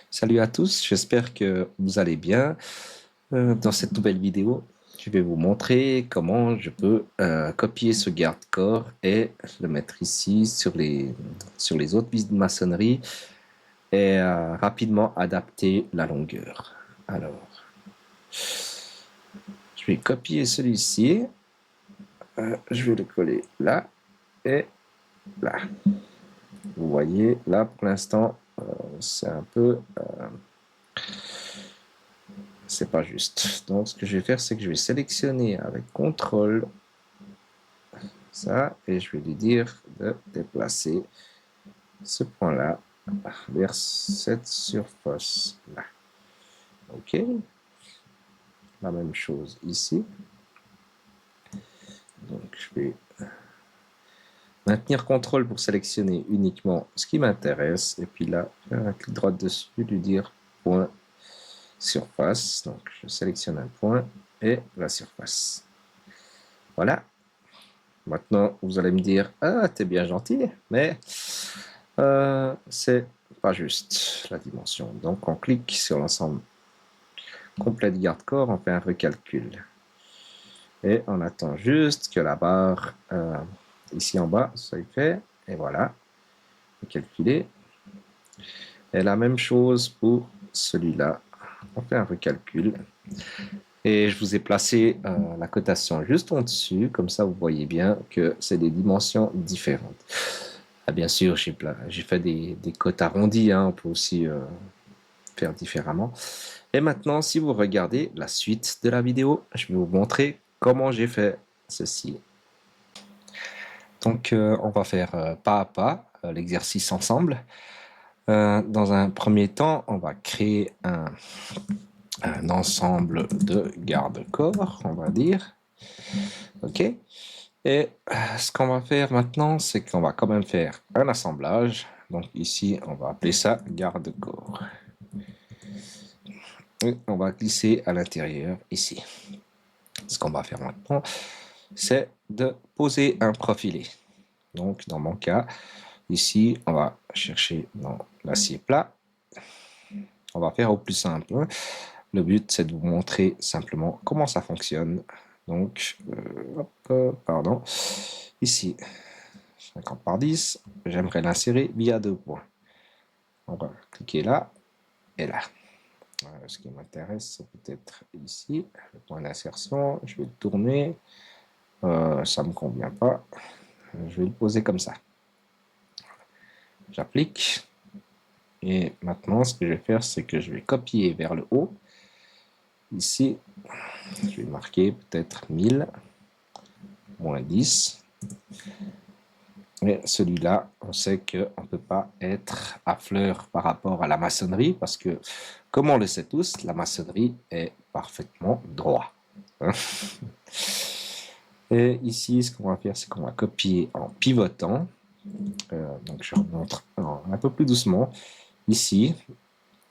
Salut à tous, j'espère que vous allez bien. Dans cette nouvelle vidéo, je vais vous montrer comment je peux copier ce garde-corps et le mettre ici sur les autres vis de maçonnerie et rapidement adapter la longueur. Alors, je vais copier celui-ci, je vais le coller là et là. Vous voyez, là pour l'instant, c'est un peu... c'est pas juste. Donc ce que je vais faire, c'est que je vais sélectionner avec CTRL ça et je vais lui dire de déplacer ce point-là vers cette surface là. Ok, la même chose ici. Donc je vais maintenir CTRL pour sélectionner uniquement ce qui m'intéresse et puis là faire un clic droit dessus, lui dire point surface. Donc je sélectionne un point et la surface. Voilà. Maintenant, vous allez me dire, ah, t'es bien gentil, mais c'est pas juste la dimension. Donc, on clique sur l'ensemble complet du garde-corps, on fait un recalcul. Et on attend juste que la barre ici en bas soit fait. Et voilà, recalculer. Et la même chose pour celui-là. On fait un recalcul. Et je vous ai placé la cotation juste en dessus, comme ça vous voyez bien que c'est des dimensions différentes. Ah, bien sûr, j'ai fait des cotes arrondies, hein, on peut aussi faire différemment. Et maintenant, si vous regardez la suite de la vidéo, je vais vous montrer comment j'ai fait ceci. Donc, on va faire pas à pas l'exercice ensemble. Dans un premier temps, on va créer un ensemble de garde-corps, on va dire. OK. Et ce qu'on va faire maintenant, c'est qu'on va quand même faire un assemblage. Donc ici, on va appeler ça garde-corps. Et on va glisser à l'intérieur ici. Ce qu'on va faire maintenant, c'est de poser un profilé. Donc dans mon cas, ici, on va chercher dans l'acier plat. On va faire au plus simple. Le but, c'est de vous montrer simplement comment ça fonctionne. Donc, pardon, ici, 50 par 10, j'aimerais l'insérer via 2 points. On va cliquer là et là. Ce qui m'intéresse, c'est peut-être ici, le point d'insertion. Je vais le tourner. Ça ne me convient pas. Je vais le poser comme ça. J'applique. Et maintenant, ce que je vais faire, c'est que je vais copier vers le haut. Ici, je vais marquer peut-être 1000, moins 10. Mais celui-là, on sait qu'on ne peut pas être à fleur par rapport à la maçonnerie parce que, comme on le sait tous, la maçonnerie est parfaitement droit. Et ici, ce qu'on va faire, c'est qu'on va copier en pivotant. Donc, je remonte un peu plus doucement. Ici,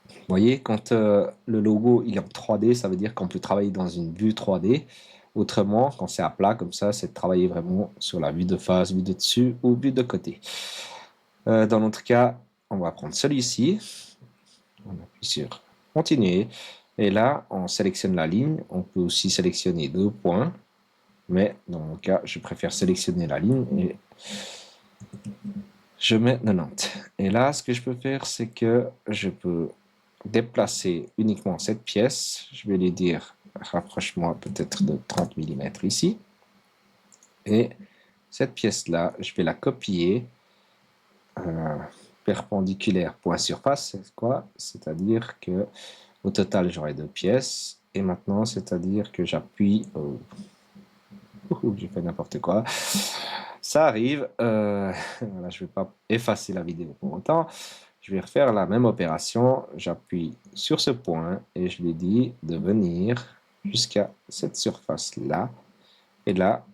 vous voyez, quand le logo il est en 3D, ça veut dire qu'on peut travailler dans une vue 3D. Autrement, quand c'est à plat comme ça, c'est de travailler vraiment sur la vue de face, vue de dessus ou vue de côté. Dans notre cas, on va prendre celui-ci. On appuie sur continuer. Et là, on sélectionne la ligne. On peut aussi sélectionner 2 points. Mais dans mon cas, je préfère sélectionner la ligne et je mets 90. Et là, ce que je peux faire, c'est que je peux déplacer uniquement cette pièce. Je vais lui dire rapproche-moi peut-être de 30 mm ici. Et cette pièce-là, je vais la copier perpendiculaire point surface. C'est quoi? C'est-à-dire que au total, j'aurai 2 pièces. Et maintenant, c'est-à-dire que j'appuie j'ai fait n'importe quoi. Ça arrive. Voilà, je ne vais pas effacer la vidéo pour autant. Je vais refaire la même opération. J'appuie sur ce point et je lui dis de venir jusqu'à cette surface-là. Et là,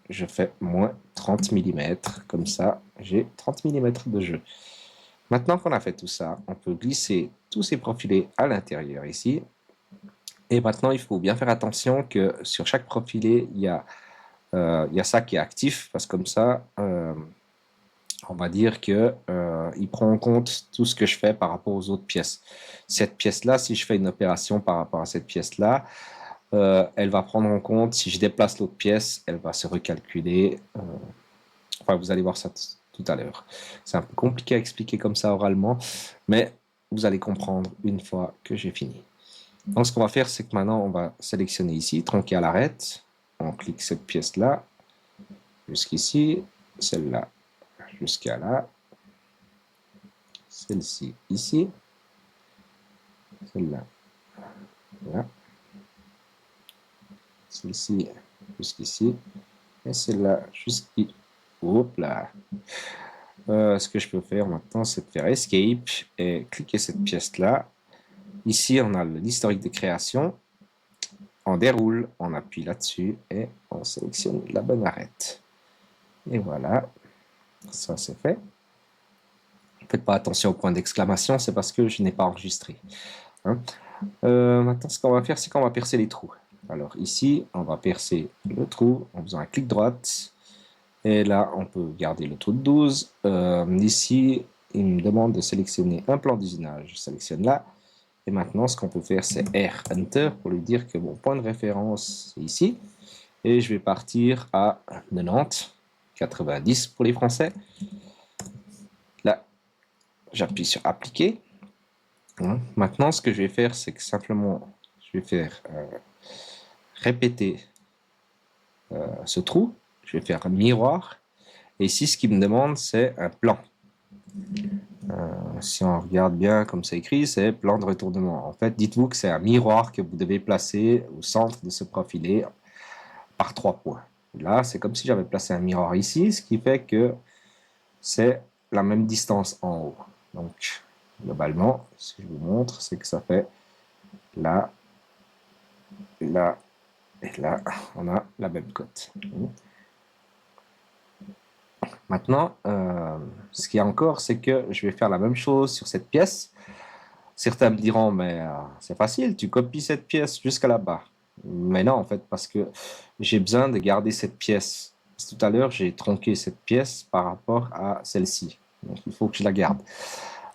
je fais moins 30 mm. Comme ça, j'ai 30 mm de jeu. Maintenant qu'on a fait tout ça, on peut glisser tous ces profilés à l'intérieur ici. Et maintenant, il faut bien faire attention que sur chaque profilé, il y a ça qui est actif, parce que comme ça, on va dire que il prend en compte tout ce que je fais par rapport aux autres pièces. Cette pièce-là, si je fais une opération par rapport à cette pièce-là, elle va prendre en compte, si je déplace l'autre pièce, elle va se recalculer. Enfin, vous allez voir ça tout à l'heure. C'est un peu compliqué à expliquer comme ça oralement, mais vous allez comprendre une fois que j'ai fini. Donc, ce qu'on va faire, c'est que maintenant, on va sélectionner ici, tronquer à l'arête. On clique cette pièce-là, jusqu'ici, celle-là, jusqu'à là, celle-ci, ici, celle-là, là, celle-ci, jusqu'ici, et celle-là, jusqu'ici. Hop là. Ce que je peux faire maintenant, c'est de faire Escape et cliquer cette pièce-là. Ici, on a l'historique de création. On déroule, on appuie là-dessus et on sélectionne la bonne arête. Et voilà, ça c'est fait. Faites pas attention au point d'exclamation, c'est parce que je n'ai pas enregistré. Hein. Maintenant, ce qu'on va faire, c'est qu'on va percer les trous. Alors ici, on va percer le trou en faisant un clic droite. Et là, on peut garder le trou de 12. Ici, il me demande de sélectionner un plan d'usinage. Je sélectionne là. Et maintenant, ce qu'on peut faire, c'est R Enter pour lui dire que mon point de référence est ici. Et je vais partir à 90, 90 pour les Français. Là, j'appuie sur Appliquer. Maintenant, ce que je vais faire, c'est que simplement, je vais faire répéter ce trou. Je vais faire un miroir. Et ici, ce qu'il me demande, c'est un plan. Si on regarde bien comme c'est écrit, c'est plan de retournement. En fait, dites-vous que c'est un miroir que vous devez placer au centre de ce profilé par 3 points. Là, c'est comme si j'avais placé un miroir ici, ce qui fait que c'est la même distance en haut. Donc, globalement, si je vous montre, c'est que ça fait là, là et là, on a la même cote. Maintenant, ce qu'il y a encore, c'est que je vais faire la même chose sur cette pièce. Certains me diront, mais c'est facile, tu copies cette pièce jusqu'à là-bas. Mais non, en fait, parce que j'ai besoin de garder cette pièce. Tout à l'heure, j'ai tronqué cette pièce par rapport à celle-ci. Donc, il faut que je la garde.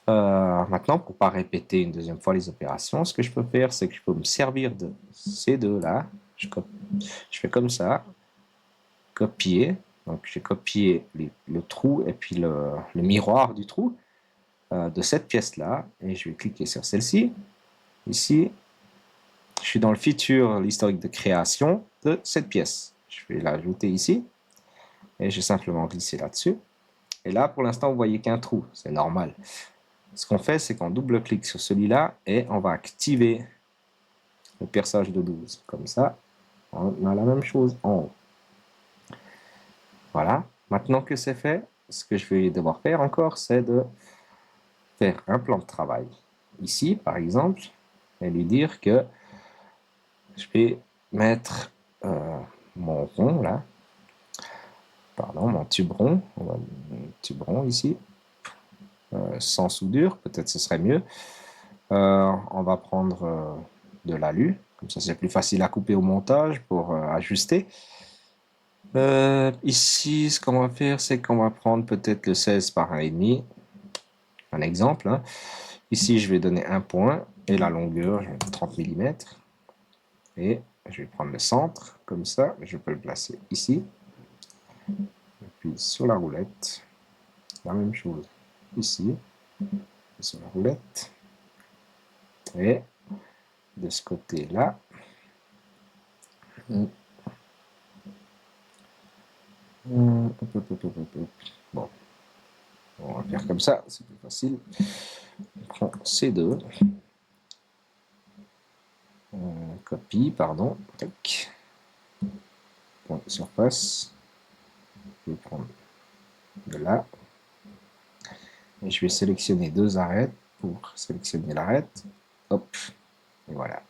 Maintenant, pour ne pas répéter une deuxième fois les opérations, ce que je peux faire, c'est que je peux me servir de ces deux-là. Je fais comme ça, copier. Donc, j'ai copié le trou et puis le miroir du trou de cette pièce-là. Et je vais cliquer sur celle-ci. Ici, je suis dans le feature, l'historique de création de cette pièce. Je vais l'ajouter ici. Et je vais simplement glisser là-dessus. Et là, pour l'instant, vous voyez qu'un trou. C'est normal. Ce qu'on fait, c'est qu'on double-clique sur celui-là et on va activer le perçage de 12. Comme ça, on a la même chose en haut. Voilà. Maintenant que c'est fait, ce que je vais devoir faire encore, c'est de faire un plan de travail. Ici, par exemple, et lui dire que je vais mettre mon rond là, pardon, mon tube rond, ici, sans soudure, peut-être ce serait mieux. On va prendre de l'alu, comme ça c'est plus facile à couper au montage pour ajuster. Ici, ce qu'on va faire, c'est qu'on va prendre peut-être le 16 par 1,5, un exemple. Hein. Ici, je vais donner un point et la longueur, je vais mettre 30 mm. Et je vais prendre le centre, comme ça, je peux le placer ici. Et puis sur la roulette, la même chose ici, sur la roulette. Et de ce côté-là, bon, on va faire comme ça, c'est plus facile. On prend ces deux, copie, pardon, tac, point de surface, je vais prendre de là, et je vais sélectionner deux arêtes pour sélectionner l'arête, hop, et voilà.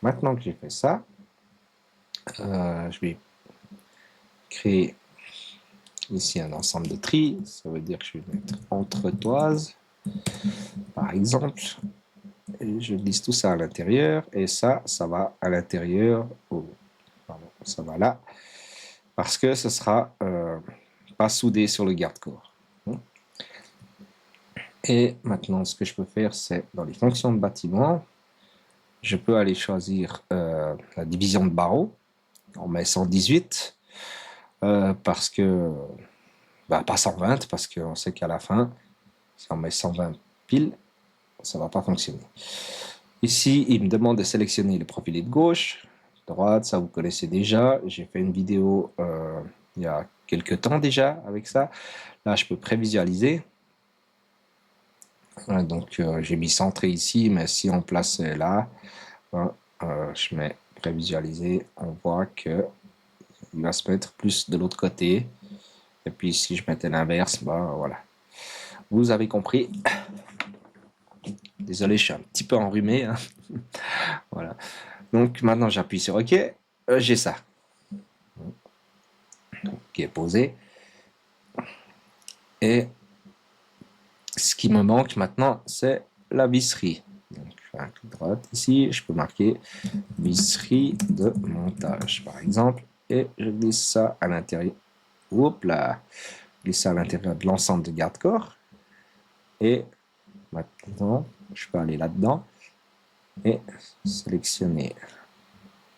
Maintenant que j'ai fait ça, je vais créer ici un ensemble de tri, ça veut dire que je vais mettre entre toises, par exemple, et je glisse tout ça à l'intérieur, et ça va à l'intérieur, ça va là, parce que ce sera pas soudé sur le garde-corps. Et maintenant, ce que je peux faire, c'est dans les fonctions de bâtiment, je peux aller choisir la division de barreaux. On met 118 parce que, pas 120, parce qu'on sait qu'à la fin, si on met 120 pile, ça ne va pas fonctionner. Ici, il me demande de sélectionner le profilé de gauche, droite, ça vous connaissez déjà. J'ai fait une vidéo il y a quelques temps déjà avec ça. Là, je peux prévisualiser. Donc, j'ai mis centré ici, mais si on place là, je mets prévisualiser, on voit que il va se mettre plus de l'autre côté. Et puis, si je mettais l'inverse, voilà. Vous avez compris. Désolé, je suis un petit peu enrhumé. Hein. Voilà. Donc, maintenant, j'appuie sur OK. J'ai ça. Qui est posé. Et ce qui me manque maintenant, c'est la visserie. Donc, je fais un clic droit ici. Je peux marquer visserie de montage, par exemple. Et je glisse ça à l'intérieur. Oups là. Je glisse ça à l'intérieur de l'ensemble de garde-corps. Et maintenant, je peux aller là-dedans et sélectionner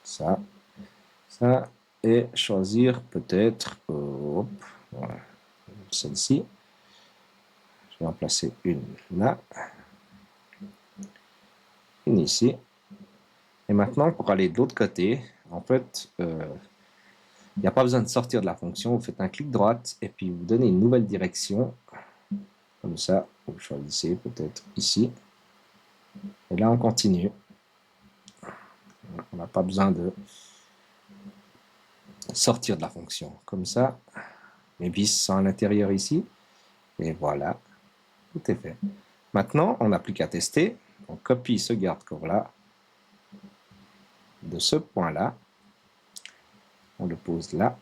ça, ça, et choisir peut-être voilà, celle-ci. Je vais en placer une là, une ici. Et maintenant, pour aller de l'autre côté, en fait, il n'y a pas besoin de sortir de la fonction. Vous faites un clic droit et puis vous donnez une nouvelle direction. Comme ça, vous choisissez peut-être ici. Et là, on continue. On n'a pas besoin de sortir de la fonction. Comme ça, mes vis sont à l'intérieur ici. Et voilà, tout est fait. Maintenant, on n'a plus qu'à tester. On copie ce garde-corps-là de ce point-là. On le pose là.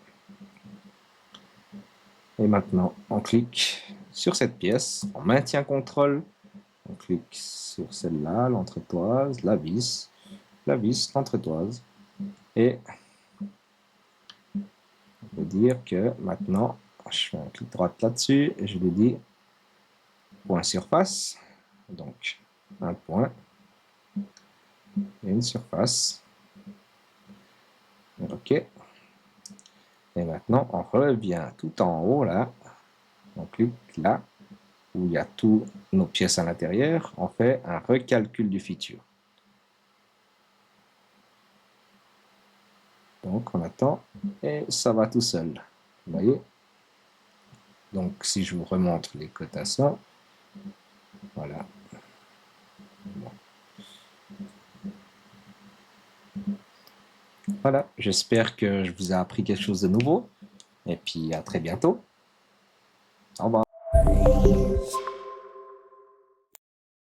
Et maintenant, on clique sur cette pièce. On maintient contrôle. On clique sur celle-là, l'entretoise, la vis, l'entretoise. Et on peut dire que maintenant, je fais un clic droit là-dessus et je lui dis point surface. Donc, un point et une surface. OK. Et maintenant, on revient tout en haut là. On clique là où il y a toutes nos pièces à l'intérieur. On fait un recalcul du feature. Donc, on attend et ça va tout seul. Vous voyez? Donc, si je vous remontre les cotations, voilà. Bon. Voilà, j'espère que je vous ai appris quelque chose de nouveau. Et puis, à très bientôt. Au revoir.